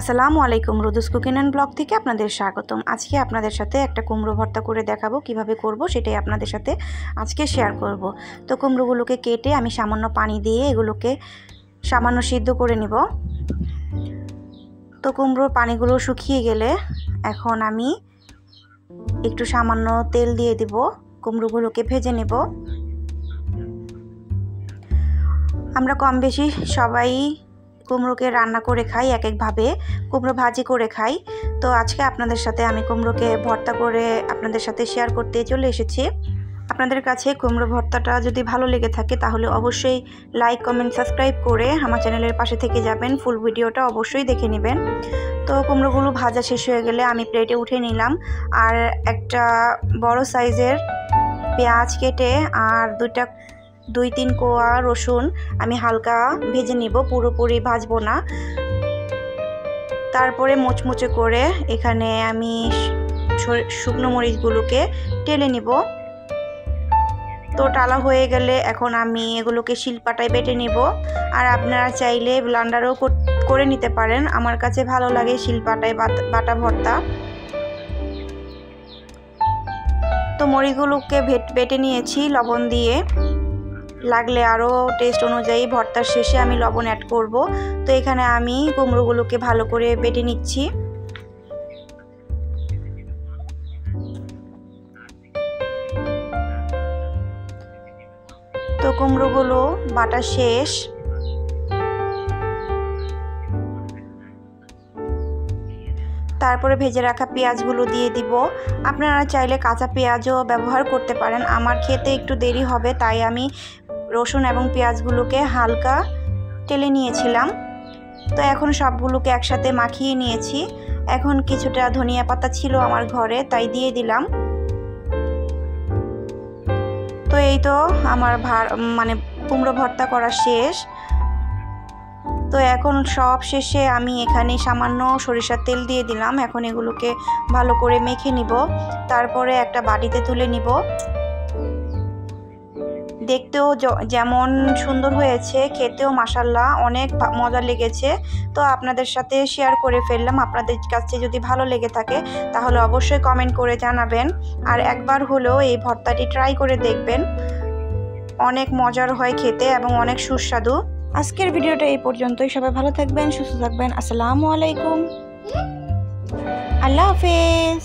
আসসালামু আলাইকুম, রুদুস cooking and blog থেকে আপনাদের স্বাগতম। আজকে আপনাদের সাথে একটা কুমড়ো ভর্তা করে দেখাবো, কিভাবে করব সেটাই আপনাদের সাথে আজকে শেয়ার করব। তো কুমড়োগুলোকে কেটে আমি সামান্য পানি দিয়ে এগুলোকে সামান্য সিদ্ধ করে নিব। তো কুমড়োর পানিগুলো শুকিয়ে গেলে এখন আমি একটু সামান্য তেল দিয়ে দিব, কুমড়োগুলোকে ভেজে নেব। আমরা কম বেশি সবাই কুমড়োকে রান্না করে খাই, এক একভাবে কুমড়ো ভাজি করে খাই। তো আজকে আপনাদের সাথে আমি কুমড়োকে ভর্তা করে আপনাদের সাথে শেয়ার করতে চলে এসেছি। আপনাদের কাছে কুমড়ো ভর্তাটা যদি ভালো লেগে থাকে তাহলে অবশ্যই লাইক, কমেন্ট, সাবস্ক্রাইব করে আমার চ্যানেলের পাশে থেকে যাবেন। ফুল ভিডিওটা অবশ্যই দেখে নেবেন। তো কুমড়োগুলো ভাজা শেষ হয়ে গেলে আমি প্লেটে উঠে নিলাম। আর একটা বড় সাইজের পেঁয়াজ কেটে আর 2-3 কোয়া রসুন আমি হালকা ভেজে নিব, পুরোপুরি ভাজবো না। তারপরে মুচমুচে করে এখানে আমি শুকনো মরিচগুলোকে টেলে নিব। তো টালা হয়ে গেলে এখন আমি এগুলোকে শিলপাটায় বেটে নিব। আর আপনারা চাইলে ব্লেন্ডারও করে নিতে পারেন। আমার কাছে ভালো লাগে শিলপাটায় বাটা ভর্তা। তো মরিচগুলোকে বেটে নিয়েছি লবণ দিয়ে, লাগলে আরও টেস্ট অনুযায়ী ভর্তার শেষে আমি লবণ অ্যাড করব। তো এখানে আমি কুমড়োগুলোকে ভালো করে বেটে নিচ্ছি। তো কুমড়োগুলো বাটা শেষ। তারপরে ভেজে রাখা পেঁয়াজগুলো দিয়ে দিব। আপনারা চাইলে কাঁচা পেঁয়াজও ব্যবহার করতে পারেন। আমার খেতে একটু দেরি হবে তাই আমি রসুন এবং পেঁয়াজগুলোকে হালকা টেলে নিয়েছিলাম। তো এখন সবগুলোকে একসাথে মাখিয়ে নিয়েছি। এখন কিছুটা ধনিয়া পাতা ছিল আমার ঘরে, তাই দিয়ে দিলাম। তো এই তো আমার কুমড়ো ভর্তা করা শেষ। তো এখন সব শেষে আমি এখানে সামান্য সরিষার তেল দিয়ে দিলাম। এখন এগুলোকে ভালো করে মেখে নিব, তারপরে একটা বাটিতে তুলে নিব। দেখতেও যেমন সুন্দর হয়েছে, খেতেও মাশাআল্লাহ অনেক মজা লেগেছে। তো আপনাদের সাথে শেয়ার করে ফেললাম। আপনাদের কাছে যদি ভালো লেগে থাকে তাহলে অবশ্যই কমেন্ট করে জানাবেন। আর একবার হলেও এই ভর্তাটি ট্রাই করে দেখবেন, অনেক মজার হয় খেতে এবং অনেক সুস্বাদু। আজকের ভিডিওটা এই পর্যন্তই। সবাই ভালো থাকবেন, সুস্থ থাকবেন। আসসালামু আলাইকুম, আল্লাহ হাফেজ।